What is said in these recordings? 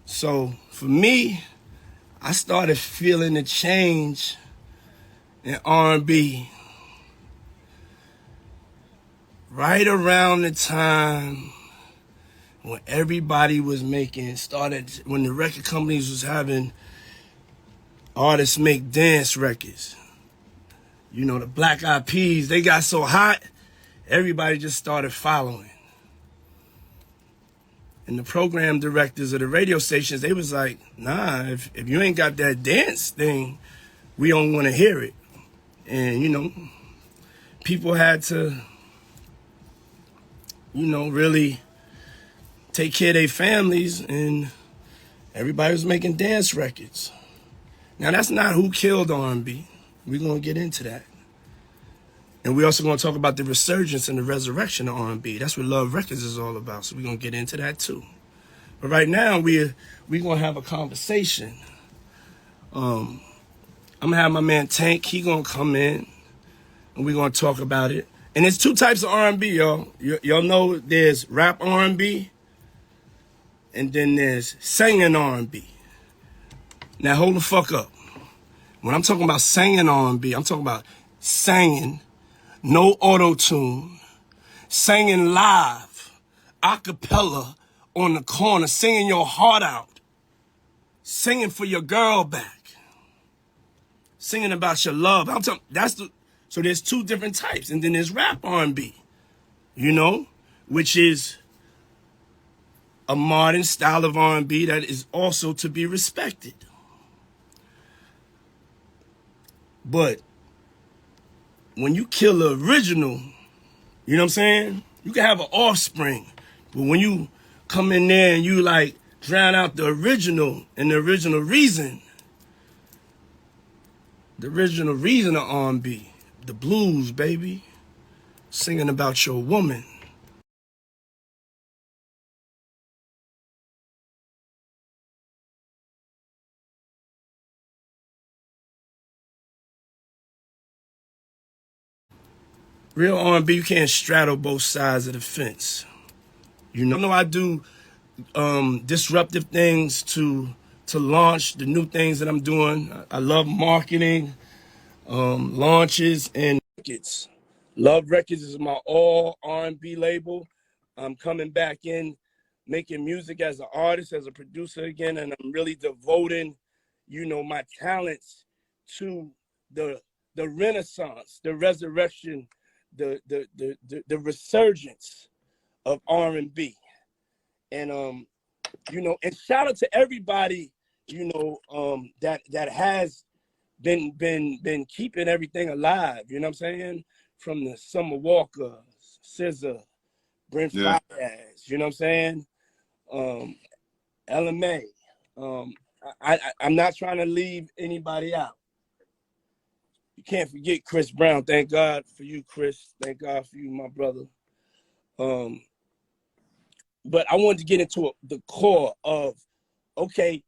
So for me, I started feeling the change in R&B right around the time when everybody was when the record companies was having artists make dance records. You know, the Black Eyed Peas, they got so hot, everybody just started following. And the program directors of the radio stations, they was like, nah, if you ain't got that dance thing, we don't want to hear it. And, you know, people had to, you know, really take care of their families, and everybody was making dance records. Now, that's not who killed R&B. We're going to get into that. And we're also going to talk about the resurgence and the resurrection of R&B. That's what Love Records is all about, so we're going to get into that too. But right now, we're going to have a conversation. I'm going to have my man Tank. He going to come in, and we're going to talk about it. And there's two types of R&B, y'all. Y'all know there's rap R&B, and then there's singing R&B. Now, hold the fuck up. When I'm talking about singing R&B, I'm talking about singing, no auto-tune, singing live, a cappella on the corner, singing your heart out, singing for your girl back, singing about your love. I'm talking, so there's two different types. And then there's rap R&B, you know, which is a modern style of R&B that is also to be respected. But when you kill the original, you know what I'm saying? You can have an offspring. But when you come in there and you like drown out the original and the original reason of R&B, the blues, baby, singing about your woman. Real R&B, you can't straddle both sides of the fence. You know I do disruptive things to launch the new things that I'm doing. I love marketing, launches, and records. Love Records is my all R&B label. I'm coming back in, making music as an artist, as a producer again, and I'm really devoting, you know, my talents to the renaissance, the resurrection, the resurgence of R&B. And you know, and shout out to everybody, you know, that has been keeping everything alive, you know what I'm saying? From the Summer Walker, SZA, Brent Fayez, you know what I'm saying? LMA. I'm not trying to leave anybody out. You can't forget Chris Brown. Thank God for you, Chris. Thank God for you, my brother. But I wanted to get into the core of, okay,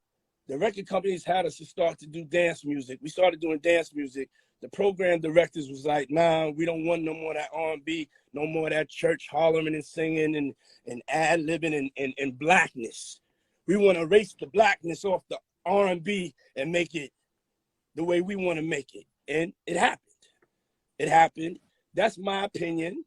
the record companies had us to start to do dance music. We started doing dance music. The program directors was like, nah, we don't want no more of that R&B, no more of that church hollering and singing and ad-libbing and blackness. We want to erase the blackness off the R&B and make it the way we want to make it. And it happened. It happened. That's my opinion.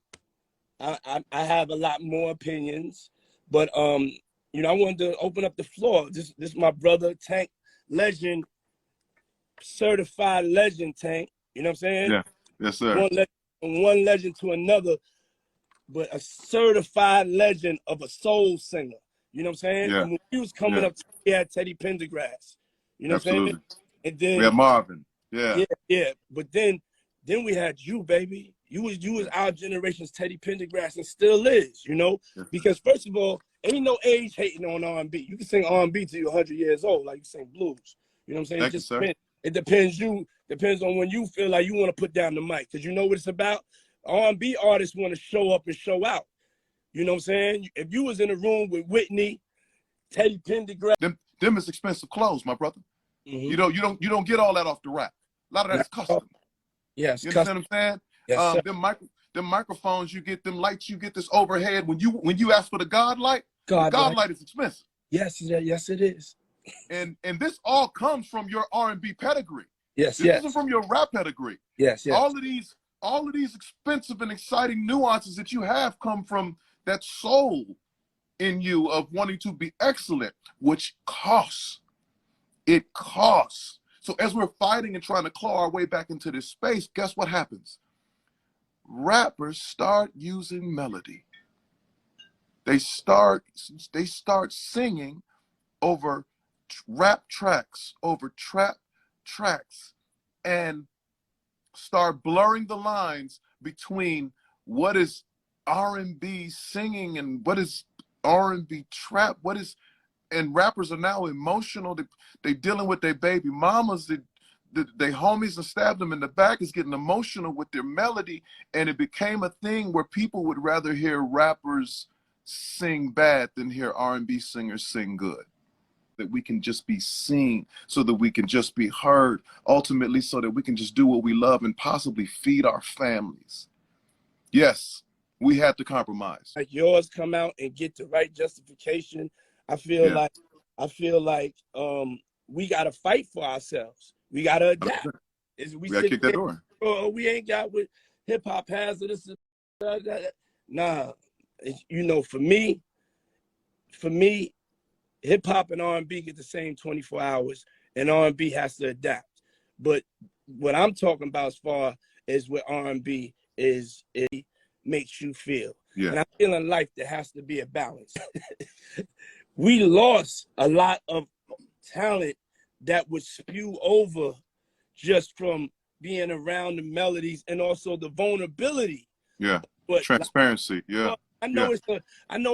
I have a lot more opinions. But, you know, I wanted to open up the floor. This is my brother, Tank, legend, certified legend, Tank. You know what I'm saying? Yeah, yes, sir. One legend to another, but a certified legend of a soul singer. You know what I'm saying? Yeah. And when he was coming up, we had Teddy Pendergrass. You know what I'm saying? And then we had Marvin. Yeah. Yeah. But then we had you, baby. You was our generation's Teddy Pendergrass and still is, you know? Because first of all, ain't no age hating on R&B. You can sing R&B till you're 100 years old, like you sing blues. You know what I'm saying? Thank you, sir. It depends on when you feel like you want to put down the mic. Because you know what it's about? R&B artists want to show up and show out. You know what I'm saying? If you was in a room with Whitney, Teddy Pendergrass. Them is expensive clothes, my brother. Mm-hmm. You don't get all that off the rack. A lot of that is custom. Yes. You understand what I'm saying? Yes, them microphones, you get them lights, you get this overhead. When you ask for the God light, the God light is expensive. Yes, yes, it is. And this all comes from your R&B pedigree. Yes, This yes. isn't from your rap pedigree. Yes, yes. All of these expensive and exciting nuances that you have come from that soul in you of wanting to be excellent, which costs. It costs. So as we're fighting and trying to claw our way back into this space, guess what happens? Rappers start using melody. They start singing over rap tracks, over trap tracks, and start blurring the lines between what is R&B singing and what is R&B trap. And rappers are now emotional. They dealing with their baby mamas. They homies and stabbed them in the back is getting emotional with their melody, and it became a thing where people would rather hear rappers sing bad than hear R&B singers sing good. That we can just be seen, so that we can just be heard, ultimately so that we can just do what we love and possibly feed our families. Yes, we had to compromise. Like yours come out and get the right justification. I feel like we gotta fight for ourselves. We gotta adapt. We gotta kick that door. Oh, we ain't got what hip hop has. This nah. You know, for me, hip hop and R&B get the same 24 hours, and R&B has to adapt. But what I'm talking about as far as what R&B is, it makes you feel. Yeah. And I feel in life there has to be a balance. We lost a lot of talent that would spew over just from being around the melodies and also the vulnerability. Yeah. But transparency. Yeah. I know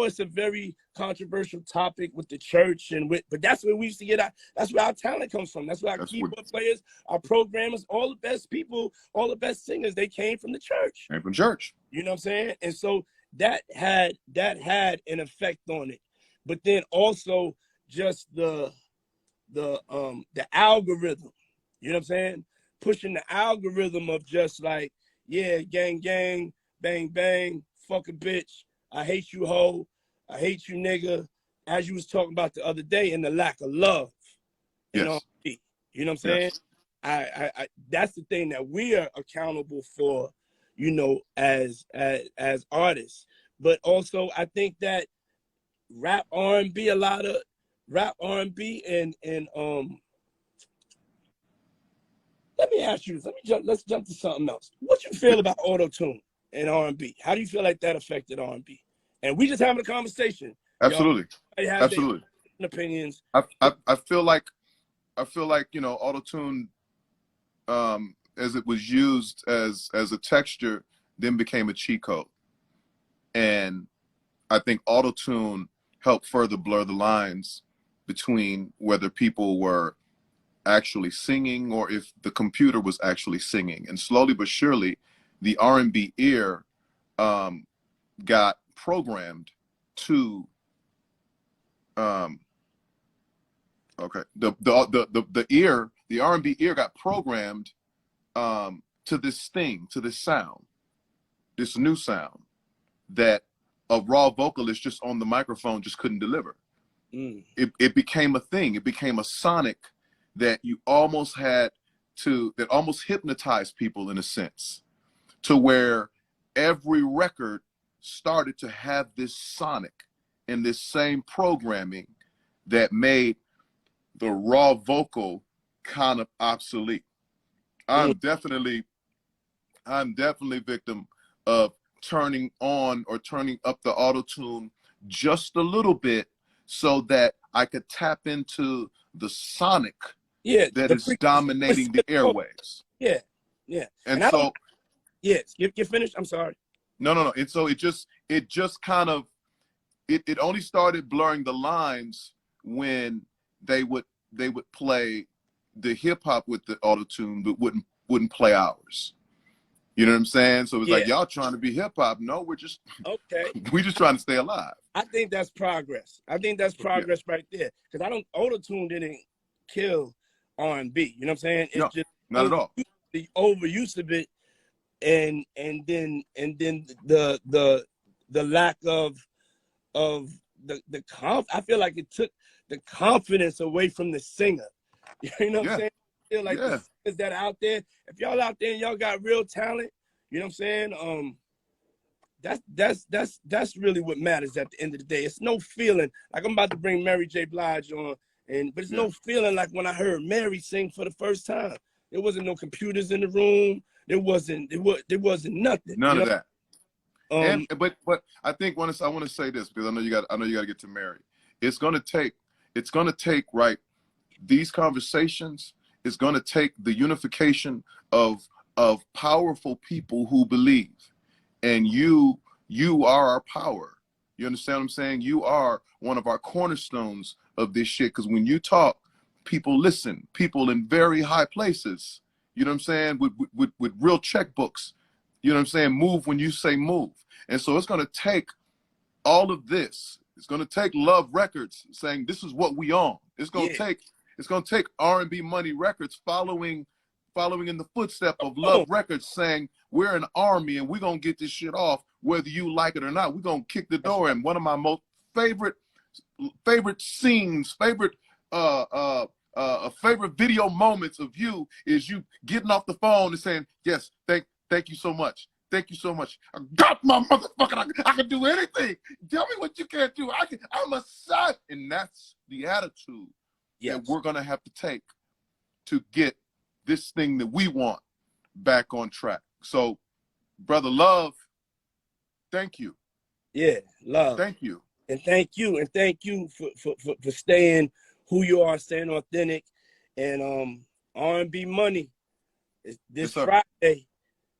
it's a very controversial topic with the church but that's where we used to get that's where our talent comes from. That's where our keyboard players, our programmers, all the best people, all the best singers, they came from the church. Came from church. You know what I'm saying? And so that had an effect on it. But then also just the algorithm, you know what I'm saying? Pushing the algorithm of just like, yeah, gang, gang, bang, bang, fuck a bitch, I hate you, hoe, I hate you, nigga, as you was talking about the other day, and the lack of love. Yes. R&B, you know what I'm saying? Yes. I that's the thing that we are accountable for, you know, as artists. But also I think that rap R&B, a lot of rap R&B and let me ask you, let's jump to something else. What you feel about auto-tune and R&B? How do you feel like that affected R&B? And we just having a conversation. Absolutely. Absolutely. Opinions. I feel like, you know, auto-tune, as it was used as a texture, then became a cheat code. And I think auto-tune helped further blur the lines between whether people were actually singing or if the computer was actually singing. And slowly but surely, the R&B ear got programmed to the R&B ear got programmed to this thing, to this sound, this new sound that a raw vocalist just on the microphone just couldn't deliver. It became a thing. It became a sonic that you almost had to, that almost hypnotized people in a sense, to where every record started to have this sonic and this same programming that made the raw vocal kind of obsolete. I'm definitely victim of turning on or turning up the auto-tune just a little bit so that I could tap into the sonic that is dominating the airwaves. Yeah. And so, yes, you finished? I'm sorry. No. And so it just kind of, it only started blurring the lines when they would play the hip hop with the auto-tune, but wouldn't play ours. You know what I'm saying? So it was like, y'all trying to be hip hop. No, we're just we just trying to stay alive. I think that's progress. I think that's progress right there. Because auto-tune didn't kill R&B. You know what I'm saying? It's just not at all. The overuse of it, and then the lack of the I feel like it took the confidence away from the singer. You know what I'm saying? I feel like the singers that are out there, if y'all out there and y'all got real talent, you know what I'm saying? That's really what matters at the end of the day. It's no feeling like I'm about to bring Mary J. Blige on, but it's no feeling like when I heard Mary sing for the first time. There wasn't no computers in the room. There wasn't nothing. None of that. But I think I want to say this because I know you got to get to Mary. It's gonna take right. These conversations is gonna take the unification of powerful people who believe, and you are our power. You understand what I'm saying? You are one of our cornerstones of this shit. Because when you talk, people listen. People in very high places. You know what I'm saying? With real checkbooks. You know what I'm saying? Move when you say move. And so it's going to take all of this. It's going to take Love Records saying this is what we own. It's going to take R&B Money Records following in the footstep of Love Records saying we're an army and we're going to get this shit off whether you like it or not. We're going to kick the door in. One of my most favorite scenes, favorite video moments of you is you getting off the phone and saying, yes, thank you so much. Thank you so much. I got my motherfucking, I can do anything. Tell me what you can't do. I'm a son. And that's the attitude that we're going to have to take to get this thing that we want back on track. So, Brother Love, thank you. Yeah, Love. Thank you. And thank you for staying who you are, staying authentic. And RnB Money is this Friday.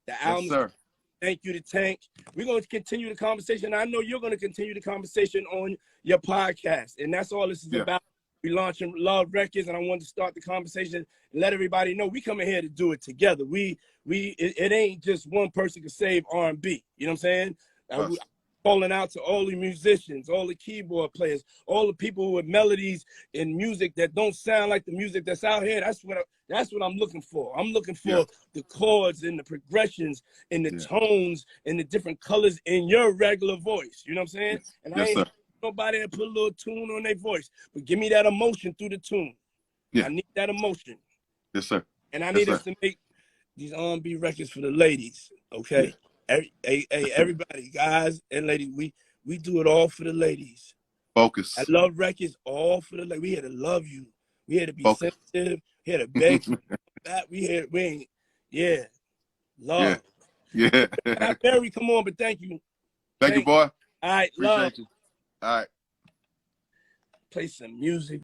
The album. Yes, sir. Thank you to Tank. We're going to continue the conversation. I know you're going to continue the conversation on your podcast. And that's all this is about. We're launching Love Records, and I wanted to start the conversation and let everybody know we coming here to do it together. It ain't just one person can save R&B. You know what I'm saying? Calling out to all the musicians, all the keyboard players, all the people with melodies and music that don't sound like the music that's out here. That's what I'm looking for. I'm looking for the chords and the progressions and the tones and the different colors in your regular voice. You know what I'm saying? And I ain't nobody that put a little tune on their voice, but give me that emotion through the tune. I need that emotion. Yes, sir. And I need us to make these R&B records for the ladies. Okay. Everybody, guys and ladies, we do it all for the ladies. Focus. I love records all for the ladies. We here to love you. We here to be sensitive. Here to beg you. Love. Yeah. Barry, come on, but thank you. Thank you, boy. All right, Appreciate love. you. All right. Play some music.